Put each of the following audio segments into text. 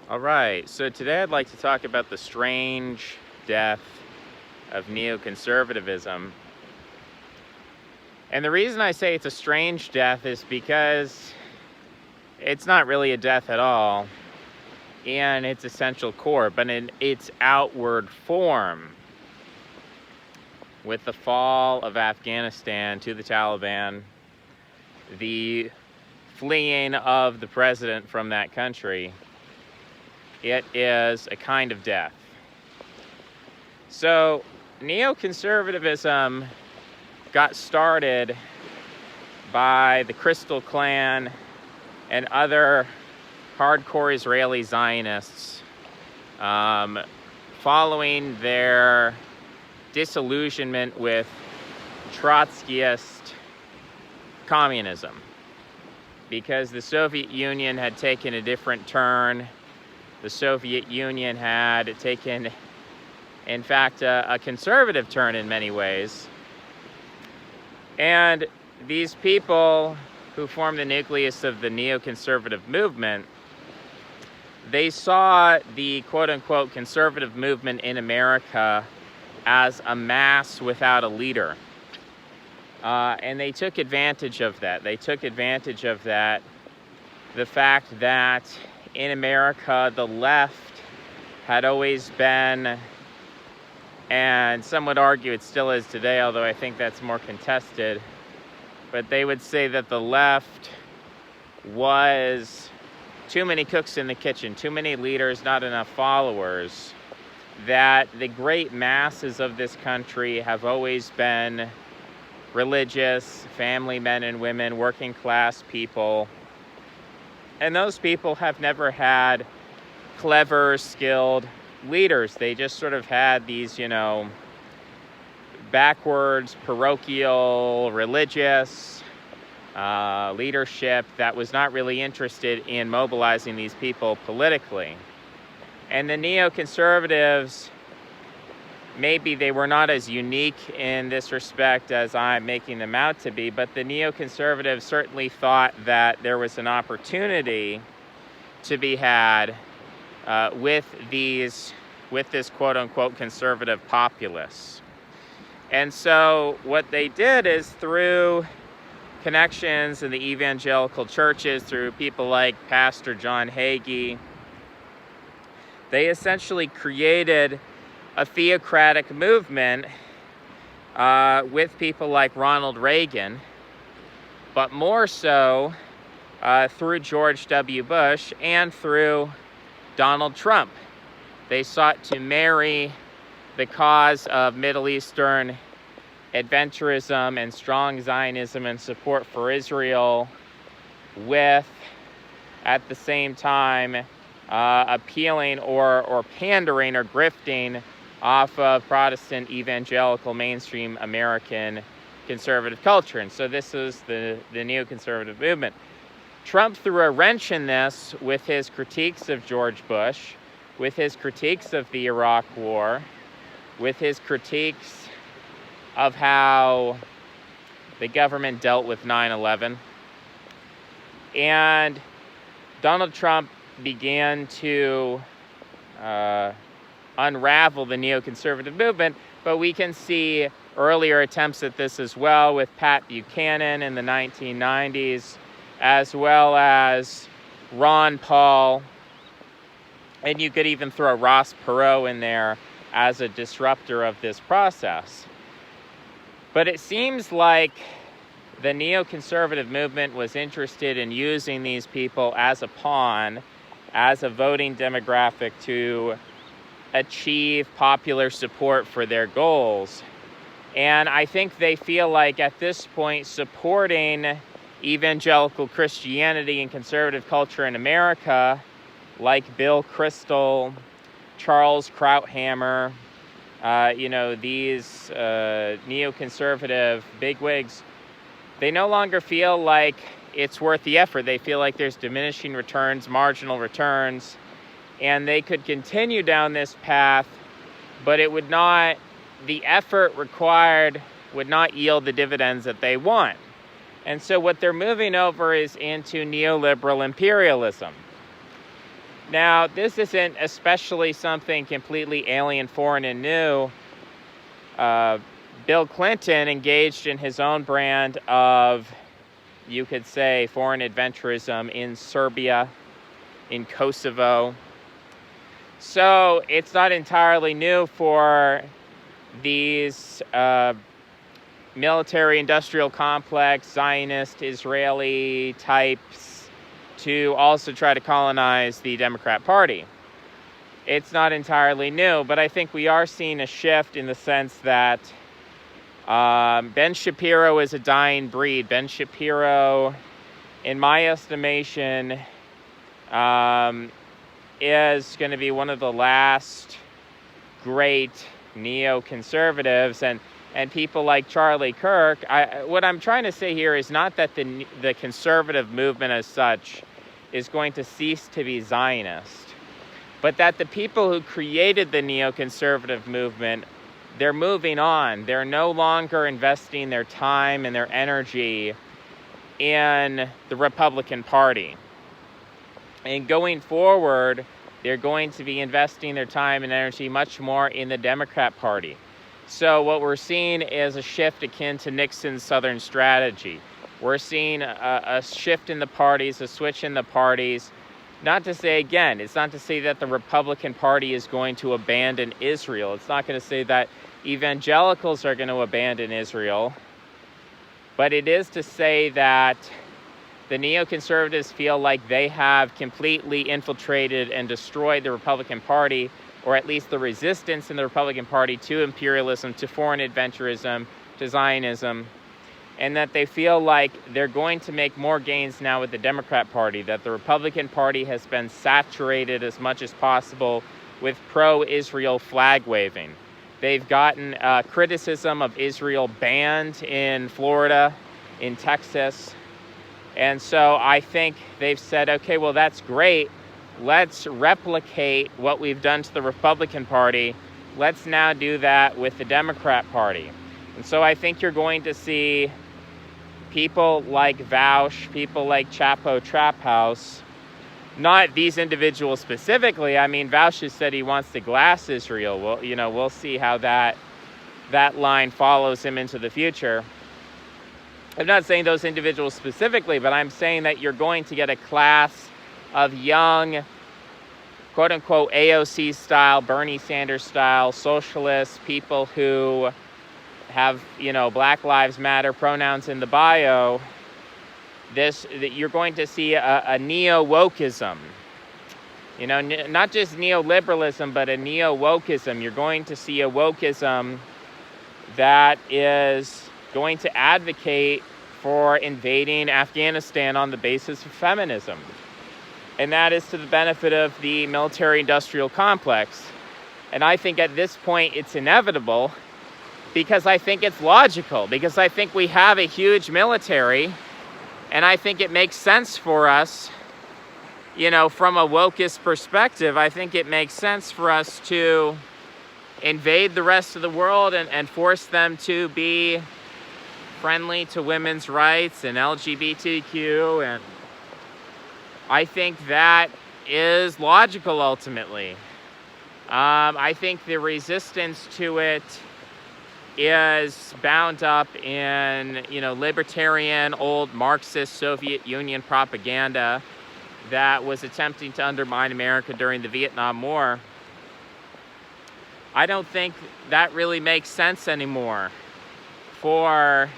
All right, so today I'd like to talk about the strange death of neoconservatism. And the reason I say it's a strange death is because it's not really a death at all in its essential core, but in its outward form. With the fall of Afghanistan to the Taliban, the fleeing of the president from that country, it is a kind of death. So neoconservatism got started by the Crystal Clan and other hardcore Israeli Zionists following their disillusionment with Trotskyist communism, because the Soviet Union had taken a different turn. The Soviet Union had taken, in fact, a conservative turn in many ways. And these people who formed the nucleus of the neoconservative movement, they saw the quote-unquote conservative movement in America as a mass without a leader. And they took advantage of that. They took advantage of that, the fact that in America, the left had always been, and some would argue it still is today, although I think that's more contested, but they would say that the left was too many cooks in the kitchen, too many leaders, not enough followers, that the great masses of this country have always been religious, family men and women, working class people. And those people have never had clever, skilled leaders. They just sort of had these, backwards, parochial, religious leadership that was not really interested in mobilizing these people politically. And the neoconservatives, maybe they were not as unique in this respect as I'm making them out to be, but the neoconservatives certainly thought that there was an opportunity to be had with this quote-unquote conservative populace. And so what they did is, through connections in the evangelical churches, through people like Pastor John Hagee, they essentially created a theocratic movement with people like Ronald Reagan, but more so through George W. Bush and through Donald Trump. They sought to marry the cause of Middle Eastern adventurism and strong Zionism and support for Israel with, at the same time, appealing or pandering or grifting off of Protestant evangelical mainstream American conservative culture. And so this is the neoconservative movement. Trump threw a wrench in this with his critiques of George Bush, with his critiques of the Iraq War, with his critiques of how the government dealt with 9/11. And Donald Trump began to unravel the neoconservative movement, but we can see earlier attempts at this as well with Pat Buchanan in the 1990s, as well as Ron Paul, and you could even throw Ross Perot in there as a disruptor of this process. But it seems like the neoconservative movement was interested in using these people as a pawn, as a voting demographic to achieve popular support for their goals. And I think they feel like at this point supporting evangelical Christianity and conservative culture in America, like Bill Kristol, Charles Krauthammer, these neoconservative bigwigs, they no longer feel like it's worth the effort. They feel like there's diminishing returns, marginal returns, and they could continue down this path, but the effort required would not yield the dividends that they want. And so what they're moving over is into neoliberal imperialism. Now, this isn't especially something completely alien, foreign, and new. Bill Clinton engaged in his own brand of, you could say, foreign adventurism in Serbia, in Kosovo. So it's not entirely new for these military-industrial complex, Zionist, Israeli types to also try to colonize the Democrat Party. It's not entirely new, but I think we are seeing a shift in the sense that Ben Shapiro is a dying breed. Ben Shapiro, in my estimation, is going to be one of the last great neoconservatives, and people like Charlie Kirk. What I'm trying to say here is not that the conservative movement as such is going to cease to be Zionist, but that the people who created the neoconservative movement, they're moving on. They're no longer investing their time and their energy in the Republican Party. And going forward, they're going to be investing their time and energy much more in the Democrat Party. So what we're seeing is a shift akin to Nixon's Southern strategy. We're seeing a shift in the parties, a switch in the parties. Not to say, again, it's not to say that the Republican Party is going to abandon Israel. It's not going to say that evangelicals are going to abandon Israel. But it is to say that the neoconservatives feel like they have completely infiltrated and destroyed the Republican Party, or at least the resistance in the Republican Party to imperialism, to foreign adventurism, to Zionism, and that they feel like they're going to make more gains now with the Democrat Party, that the Republican Party has been saturated as much as possible with pro-Israel flag waving. They've gotten criticism of Israel banned in Florida, in Texas. And so I think they've said, okay, well, that's great. Let's replicate what we've done to the Republican Party. Let's now do that with the Democrat Party. And so I think you're going to see people like Vaush, people like Chapo Trap House, not these individuals specifically. I mean, Vaush has said he wants to glass Israel. Well, we'll see how that line follows him into the future. I'm not saying those individuals specifically, but I'm saying that you're going to get a class of young, quote-unquote, AOC style, Bernie Sanders style, socialists, people who have, Black Lives Matter pronouns in the bio. You're going to see a neo-wokeism. Not just neoliberalism, but a neo-wokeism. You're going to see a wokeism that is going to advocate for invading Afghanistan on the basis of feminism. And that is to the benefit of the military-industrial complex. And I think at this point it's inevitable, because I think it's logical, because I think we have a huge military, and I think it makes sense for us, from a wokeist perspective, I think it makes sense for us to invade the rest of the world and force them to be friendly to women's rights and LGBTQ, and I think that is logical ultimately. I think the resistance to it is bound up in, libertarian, old Marxist Soviet Union propaganda that was attempting to undermine America during the Vietnam War. I don't think that really makes sense anymore for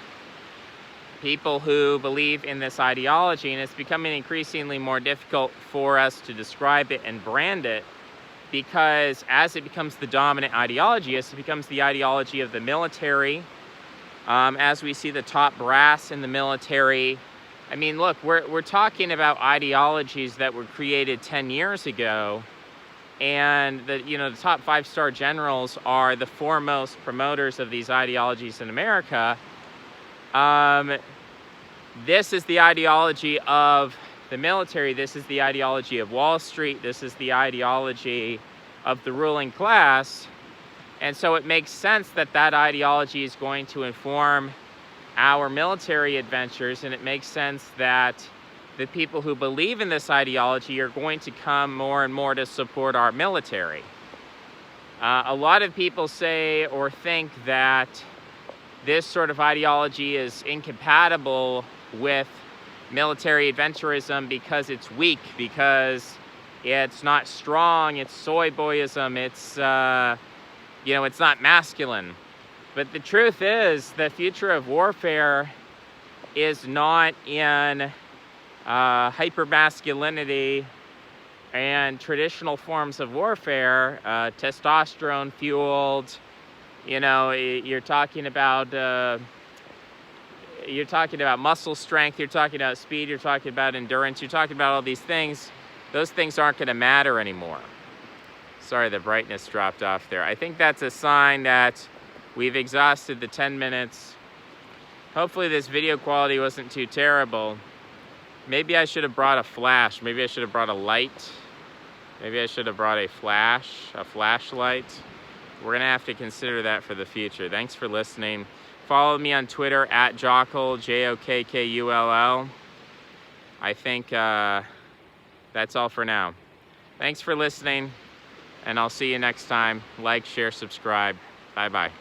people who believe in this ideology, and it's becoming increasingly more difficult for us to describe it and brand it, because as it becomes the dominant ideology, as it becomes the ideology of the military, as we see the top brass in the military. I mean, look, we're talking about ideologies that were created 10 years ago, and the top 5-star generals are the foremost promoters of these ideologies in America. This is the ideology of the military. This is the ideology of Wall Street. This is the ideology of the ruling class. And so it makes sense that that ideology is going to inform our military adventures, and it makes sense that the people who believe in this ideology are going to come more and more to support our military. A lot of people say or think that this sort of ideology is incompatible with military adventurism because it's weak, because it's not strong, it's soy boyism, it's it's not masculine. But the truth is, the future of warfare is not in hypermasculinity and traditional forms of warfare, testosterone fueled. You're talking about muscle strength, you're talking about speed, you're talking about endurance, you're talking about all these things. Those things aren't going to matter anymore. Sorry, the brightness dropped off there. I think that's a sign that we've exhausted the 10 minutes. Hopefully this video quality wasn't too terrible. Maybe I should have brought a flash. Maybe I should have brought a light. Maybe I should have brought a flashlight. We're going to have to consider that for the future. Thanks for listening. Follow me on Twitter at Jokkull, Jokkull. I think that's all for now. Thanks for listening, and I'll see you next time. Like, share, subscribe. Bye-bye.